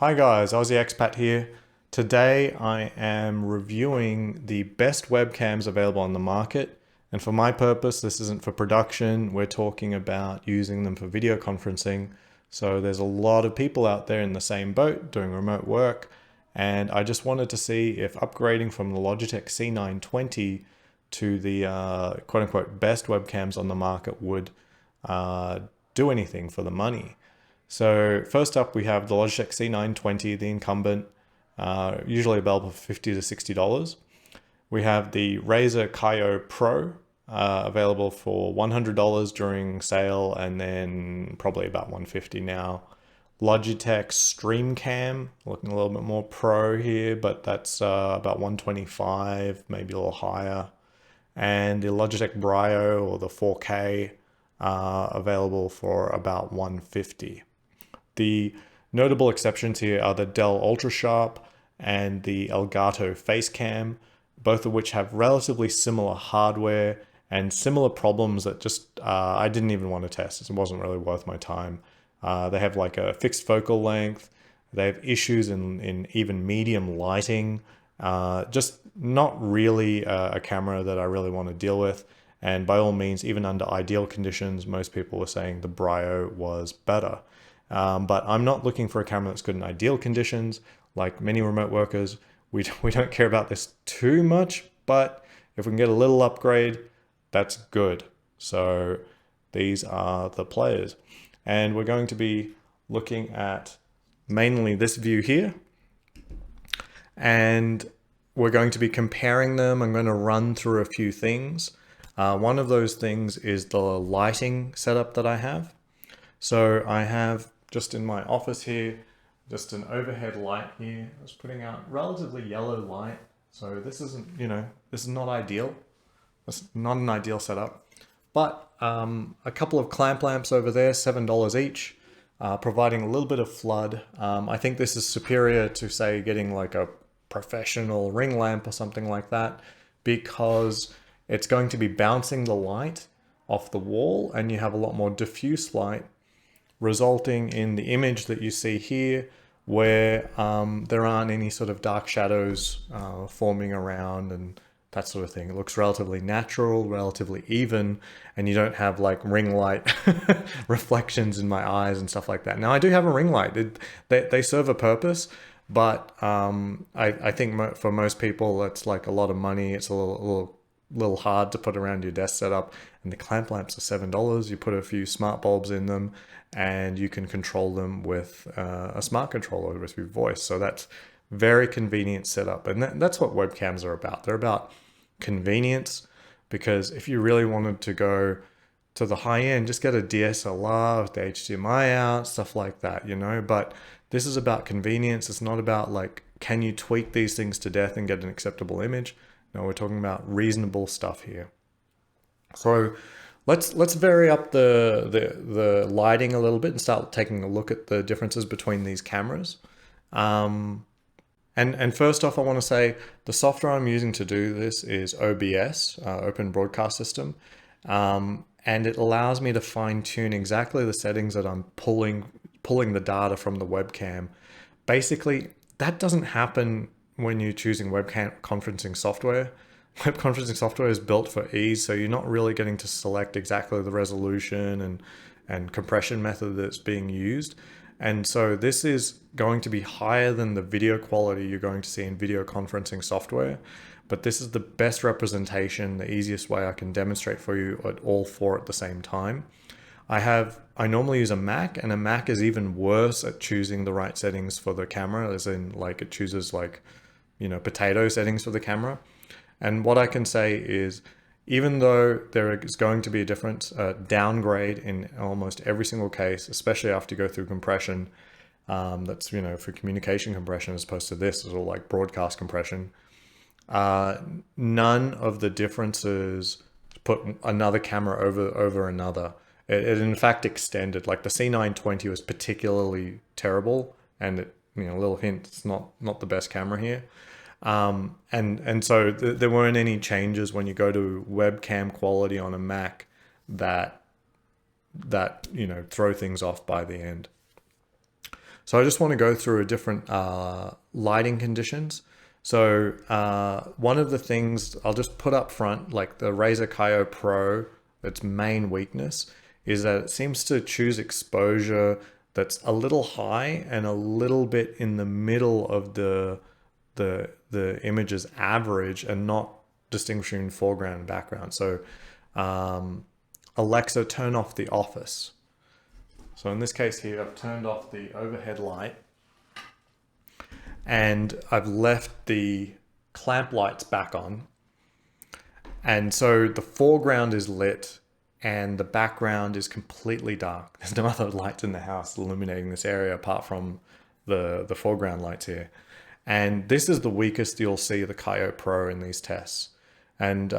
Hi guys, Aussie Expat here. Today I am reviewing the best webcams available on the market. And for my purpose, this isn't for production. We're talking about using them for video conferencing. So there's a lot of people out there in the same boat doing remote work. And I just wanted to see if upgrading from the Logitech C920 to the quote unquote best webcams on the market would do anything for the money. So first up, we have the Logitech C920, the incumbent, usually available for $50 to $60. We have the Razer Kiyo Pro, available for $100 during sale, and then probably about $150 now. Logitech Streamcam, looking a little bit more pro here, but that's about $125, maybe a little higher. And the Logitech Brio or the 4K, available for about $150. The notable exceptions here are the Dell UltraSharp and the Elgato Facecam, both of which have relatively similar hardware and similar problems that just I didn't even want to test. It wasn't really worth my time. They have like a fixed focal length. They have issues in even medium lighting. Just not really a camera that I really want to deal with. And by all means, even under ideal conditions, most people were saying the Brio was better. But I'm not looking for a camera that's good in ideal conditions. Like many remote workers, we don't care about this too much, but if we can get a little upgrade, that's good. So these are the players. And we're going to be looking at mainly this view here. And we're going to be comparing them. I'm going to run through a few things. One of those things is the lighting setup that I have. So I have just in my office here, just an overhead light here. I was putting out relatively yellow light. So this isn't, this is not ideal. It's not an ideal setup. But a couple of clamp lamps over there, $7 each, providing a little bit of flood. I think this is superior to, say, getting like a professional ring lamp or something like that, because it's going to be bouncing the light off the wall and you have a lot more diffuse light, resulting in the image that you see here where there aren't any sort of dark shadows forming around and that sort of thing. It looks relatively natural, relatively even, and you don't have like ring light reflections in my eyes and stuff like that. Now I do have a ring light. They serve a purpose, but I think for most people it's like a lot of money. It's a little hard to put around your desk setup, and the clamp lamps are $7. You put a few smart bulbs in them and you can control them with a smart controller with your voice. So that's very convenient setup, and that's what webcams are about. They're about convenience, because if you really wanted to go to the high end, just get a DSLR with the HDMI out, stuff like that, but this is about convenience. It's not about like, can you tweak these things to death and get an acceptable image? No, we're talking about reasonable stuff here. So let's vary up the lighting a little bit and start taking a look at the differences between these cameras. And first off, I want to say the software I'm using to do this is OBS, Open Broadcast System. And it allows me to fine tune exactly the settings that I'm pulling the data from the webcam. Basically, that doesn't happen when you're choosing webcam conferencing software. Web conferencing software is built for ease, so you're not really getting to select exactly the resolution and compression method that's being used. And so this is going to be higher than the video quality you're going to see in video conferencing software. But this is the best representation, the easiest way I can demonstrate for you at all four at the same time. I normally use a Mac, and a Mac is even worse at choosing the right settings for the camera, as in like it chooses like, potato settings for the camera. And what I can say is, even though there is going to be a difference, downgrade in almost every single case, especially after you go through compression, that's, for communication compression as opposed to this is all like broadcast compression. None of the differences put another camera over another. It in fact extended. Like the C920 was particularly terrible, and a little hint, it's not the best camera here. And so there weren't any changes when you go to webcam quality on a Mac that throw things off by the end. So I just want to go through a different lighting conditions. So one of the things I'll just put up front, like the Razer Kiyo Pro, its main weakness is that it seems to choose exposure that's a little high and a little bit in the middle of the image's average and not distinguishing foreground and background. So Alexa, turn off the office. So in this case here, I've turned off the overhead light and I've left the clamp lights back on. And so the foreground is lit and the background is completely dark. There's no other lights in the house illuminating this area apart from the foreground lights here. And this is the weakest you'll see the Kiyo Pro in these tests. And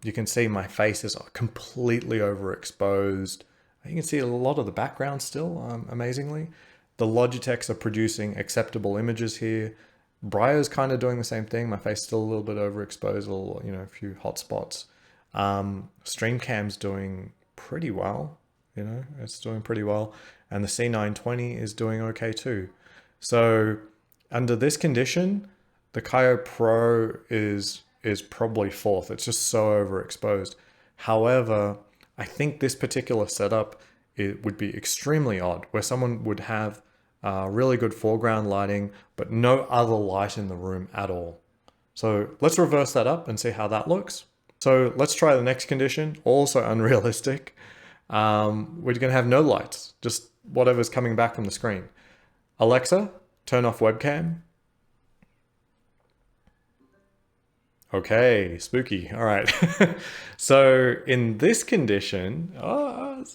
you can see my face is completely overexposed. You can see a lot of the background still, amazingly. The Logitechs are producing acceptable images here. Brio's kind of doing the same thing. My face is still a little bit overexposed, a few hot spots. Streamcam's doing pretty well, it's doing pretty well. And the C920 is doing okay too. So under this condition, the Kiyo Pro is probably fourth. It's just so overexposed. However, I think this particular setup, it would be extremely odd where someone would have really good foreground lighting, but no other light in the room at all. So let's reverse that up and see how that looks. So let's try the next condition, also unrealistic. We're gonna have no lights, just whatever's coming back from the screen. Alexa, turn off webcam. Okay, spooky. All right. So in this condition, the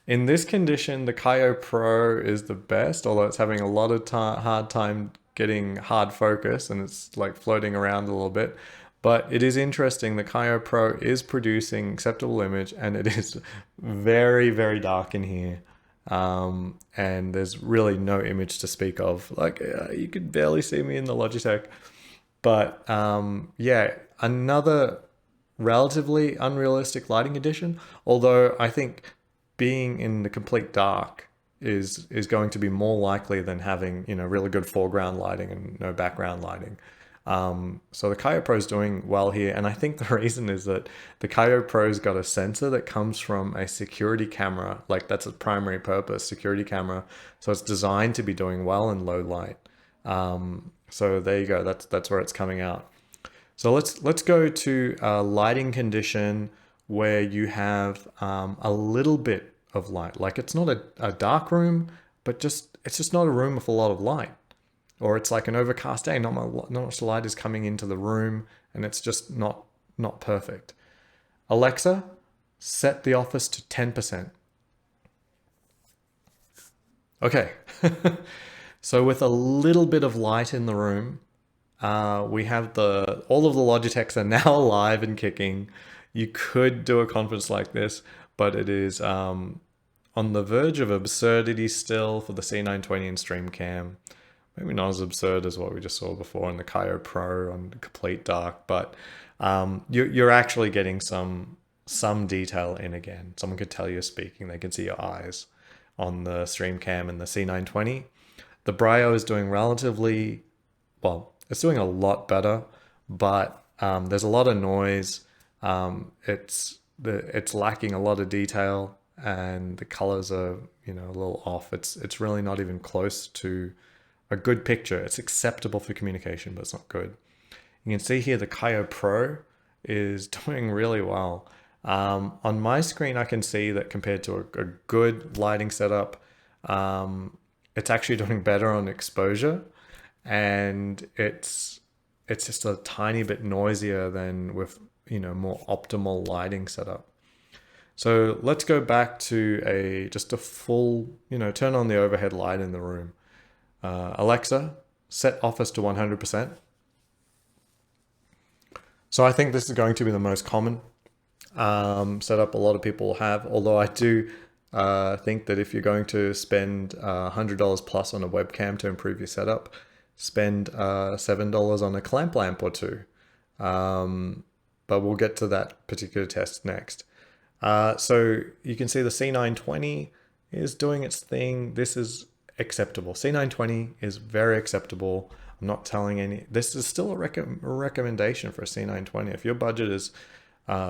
Kiyo Pro is the best, although it's having a lot of hard time getting hard focus and it's like floating around a little bit. But it is interesting, the Kiyo Pro is producing acceptable image and it is very, very dark in here. And there's really no image to speak of. Like you could barely see me in the Logitech. But yeah, another relatively unrealistic lighting condition, although I think being in the complete dark is going to be more likely than having, really good foreground lighting and no background lighting. So the Kiyo Pro is doing well here. And I think the reason is that the Kiyo Pro's got a sensor that comes from a security camera. Like that's its primary purpose, security camera. So it's designed to be doing well in low light. So there you go. That's where it's coming out. So let's go to a lighting condition where you have a little bit of light. Like it's not a dark room, but it's just not a room with a lot of light. Or it's like an overcast day, not much light is coming into the room and it's just not perfect. Alexa, set the office to 10%. Okay. So with a little bit of light in the room, we have all of the Logitechs are now alive and kicking. You could do a conference like this, but it is on the verge of absurdity still for the C920 and Streamcam. Maybe not as absurd as what we just saw before in the Kiyo Pro on complete dark, but you're actually getting some detail in again. Someone could tell you're speaking. They can see your eyes on the Streamcam and the C920. The Brio is doing relatively, well, it's doing a lot better, but there's a lot of noise. It's lacking a lot of detail and the colors are, a little off. It's really not even close to a good picture. It's acceptable for communication, but it's not good. You can see here the Kiyo Pro is doing really well. On my screen, I can see that compared to a good lighting setup, it's actually doing better on exposure, and it's just a tiny bit noisier than with more optimal lighting setup. So let's go back to just a full, turn on the overhead light in the room. Alexa, set office to 100%. So I think this is going to be the most common setup a lot of people have, although I do think that if you're going to spend $100 plus on a webcam to improve your setup, spend $7 on a clamp lamp or two. But we'll get to that particular test next. So you can see the C920 is doing its thing. This is acceptable. C920 is very acceptable. I'm not telling any, this is still a recommendation for a C920. If your budget is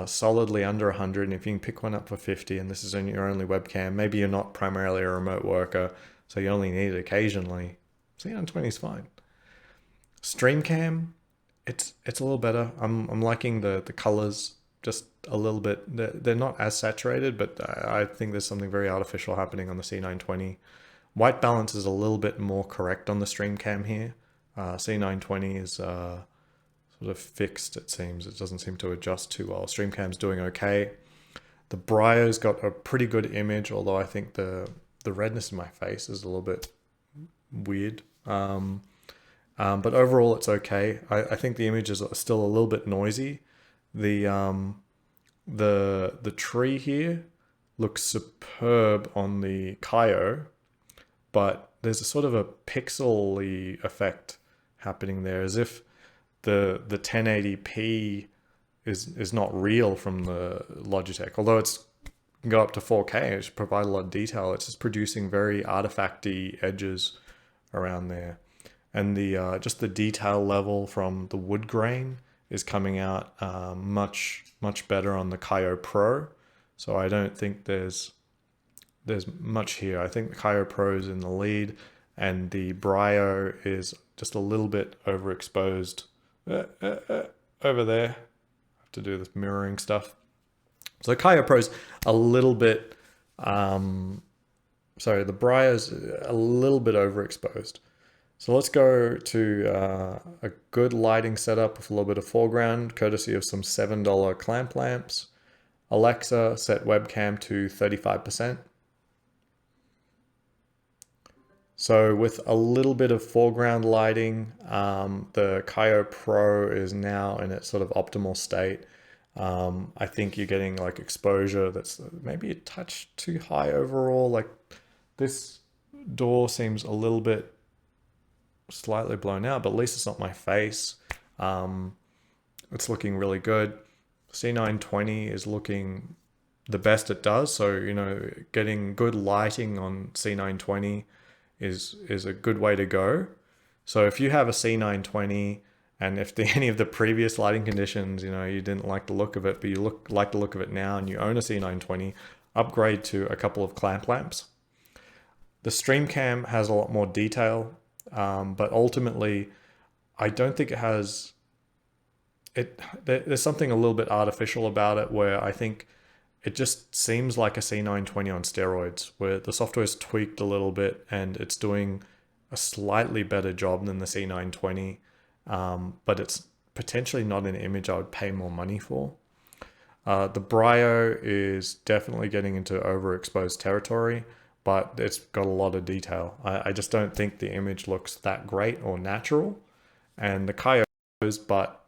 solidly under 100, and if you can pick one up for 50 and this is your only webcam, maybe you're not primarily a remote worker, so you only need it occasionally, C920 is fine. Streamcam, it's a little better. I'm liking the colors just a little bit. They're not as saturated, but I think there's something very artificial happening on the C920. White balance is a little bit more correct on the Streamcam here. C920 is sort of fixed, it seems. It doesn't seem to adjust too well. Streamcam's doing okay. The Brio's got a pretty good image, although I think the redness in my face is a little bit weird. But overall, it's okay. I think the image is still a little bit noisy. The tree here looks superb on the Kiyo, but there's a sort of a pixely effect happening there, as if the 1080p is not real from the Logitech. Although it's can go up to 4K, it should provide a lot of detail. It's just producing very artifacty edges around there. And the just the detail level from the wood grain is coming out much better on the Kiyo Pro. So I don't think there's much here. I think the Kiyo Pro is in the lead, and the Brio is just a little bit overexposed over there. I have to do this mirroring stuff. So Kiyo Pro's a little bit, sorry, the Brio's a little bit overexposed. So let's go to a good lighting setup with a little bit of foreground, courtesy of some $7 clamp lamps. Alexa, set webcam to 35%. So with a little bit of foreground lighting, the Kiyo Pro is now in its sort of optimal state. I think you're getting like exposure that's maybe a touch too high overall. Like this door seems a little bit slightly blown out, but at least it's not my face. It's looking really good. C920 is looking the best it does. So, you know, getting good lighting on C920 is a good way to go. So if you have a C920 and if any of the previous lighting conditions, you know, you didn't like the look of it, but you like the look of it now and you own a C920, upgrade to a couple of clamp lamps. The Streamcam has a lot more detail, but ultimately I don't think it has there's something a little bit artificial about it, where I think it just seems like a C920 on steroids, where the software is tweaked a little bit and it's doing a slightly better job than the C920, but it's potentially not an image I would pay more money for. The Brio is definitely getting into overexposed territory, but it's got a lot of detail. I just don't think the image looks that great or natural. And the Kiyo is, but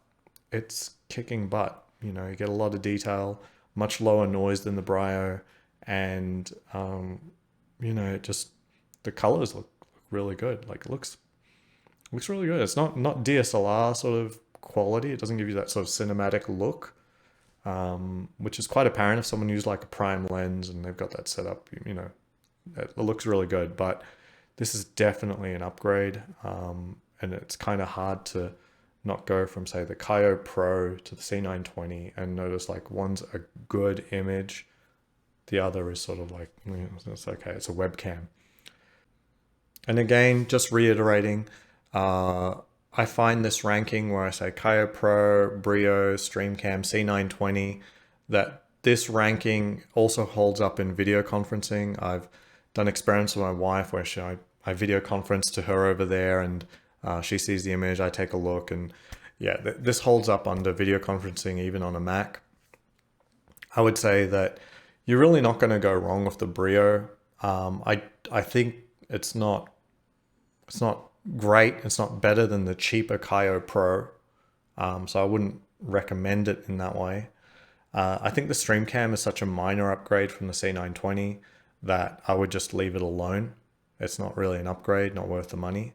it's kicking butt. You know, you get a lot of detail, much lower noise than the Brio, and you know, it just, the colors look really good. Like it looks really good. It's not DSLR sort of quality. It doesn't give you that sort of cinematic look, which is quite apparent if someone used like a prime lens and they've got that set up. You know, it looks really good. But this is definitely an upgrade, and it's kind of hard to not go from, say, the Kiyo Pro to the C920 and notice like one's a good image, the other is sort of like, you know, it's okay, it's a webcam. And again, just reiterating, I find this ranking where I say Kiyo Pro, Brio, Streamcam, C920, that this ranking also holds up in video conferencing. I've done experiments with my wife where I video conference to her over there, and she sees the image, I take a look, and yeah, this holds up under video conferencing even on a Mac. I would say that you're really not going to go wrong with the Brio. I think it's not great. It's not better than the cheaper Kiyo Pro, so I wouldn't recommend it in that way. I think the Streamcam is such a minor upgrade from the C920 that I would just leave it alone. It's not really an upgrade, not worth the money.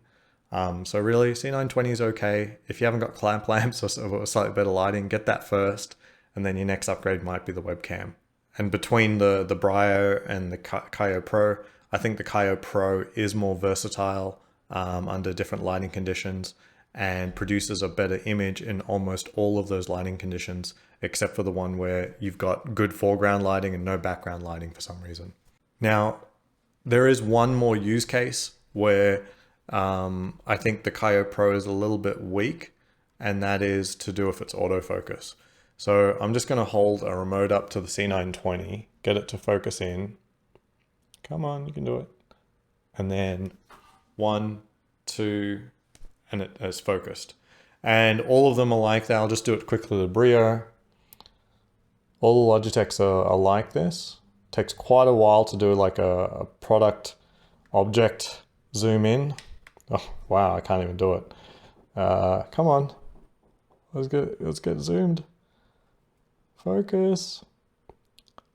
So really, C920 is okay. If you haven't got clamp lamps or slightly better lighting, get that first, and then your next upgrade might be the webcam. And between the Brio and the Kiyo Pro, I think the Kiyo Pro is more versatile under different lighting conditions and produces a better image in almost all of those lighting conditions, except for the one where you've got good foreground lighting and no background lighting for some reason. Now, there is one more use case where I think the Kiyo Pro is a little bit weak, and that is to do with its autofocus. So I'm just going to hold a remote up to the C920, get it to focus in. Come on, you can do it. And then 1, 2, and it has focused. And all of them are like that. I'll just do it quickly with the Brio. All the Logitechs are like this. It takes quite a while to do like a product object zoom in. Oh, wow, I can't even do it. Come on. Let's get zoomed. Focus.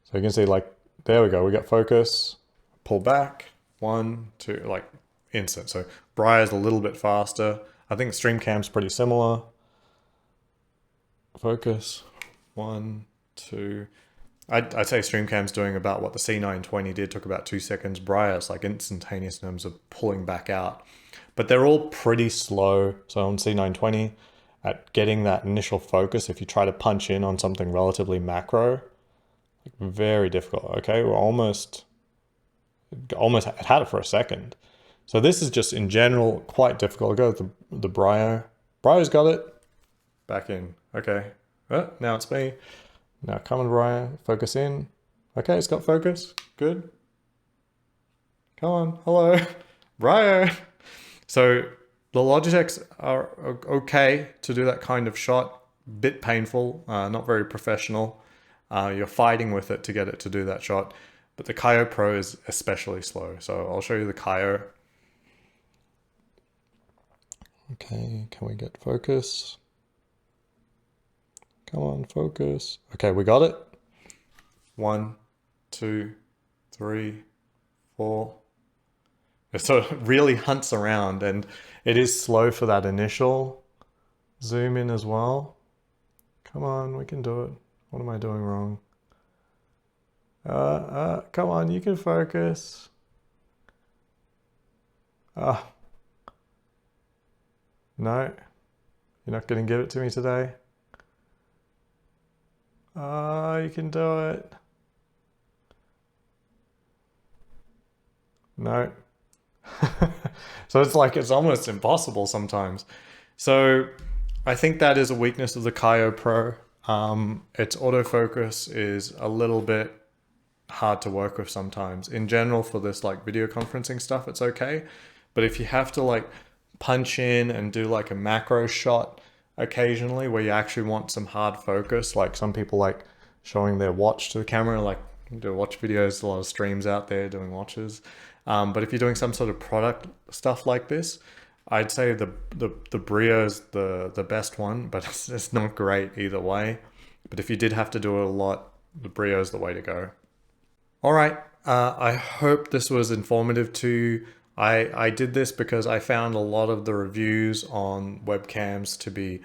So you can see like, there we go. We got focus, pull back, 1, 2, like instant. So Brio is a little bit faster. I think Streamcam's pretty similar. Focus, 1, 2. I'd say Streamcam's doing about what the C920 did, took about 2 seconds. Brio is like instantaneous in terms of pulling back out. But they're all pretty slow. So on C920, at getting that initial focus, if you try to punch in on something relatively macro, like very difficult. Okay, we're almost had it for a second. So this is just in general quite difficult. I'll go with the Brio. Brio's got it. Back in. Okay. Now it's me. Now come on, Brio. Focus in. Okay, it's got focus. Good. Come on. Hello. Brio. So the Logitechs are okay to do that kind of shot. Bit painful. Not very professional. You're fighting with it to get it to do that shot. But the Kiyo Pro is especially slow. So I'll show you the Kiyo. Okay, can we get focus? Come on, focus. Okay, we got it. 1, 2, 3, 4. So it really hunts around, and it is slow for that initial zoom in as well. Come on, we can do it. What am I doing wrong? Come on, you can focus. No, you're not going to give it to me today. You can do it. No. So it's like, it's almost impossible sometimes. So I think that is a weakness of the Kiyo Pro. Its autofocus is a little bit hard to work with sometimes. In general, for this like video conferencing stuff, it's okay. But if you have to like punch in and do like a macro shot occasionally where you actually want some hard focus, like some people like showing their watch to the camera, like do watch videos, a lot of streams out there doing watches. But if you're doing some sort of product stuff like this, I'd say the Brio is the best one, but it's not great either way. But if you did have to do it a lot, the Brio is the way to go. All right, I hope this was informative to you. I did this because I found a lot of the reviews on webcams to be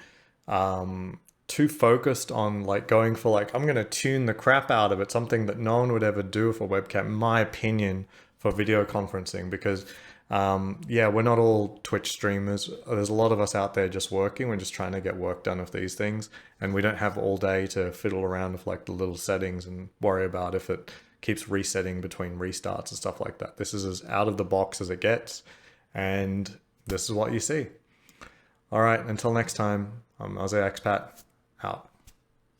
too focused on like going for like, I'm going to tune the crap out of it, something that no one would ever do with a webcam, in my opinion, for video conferencing, because yeah, we're not all Twitch streamers. There's a lot of us out there just working. We're just trying to get work done with these things, and we don't have all day to fiddle around with like the little settings and worry about if it keeps resetting between restarts and stuff like that. This is as out of the box as it gets, and this is what you see. All right, until next time, I'm Aussie Expat, out.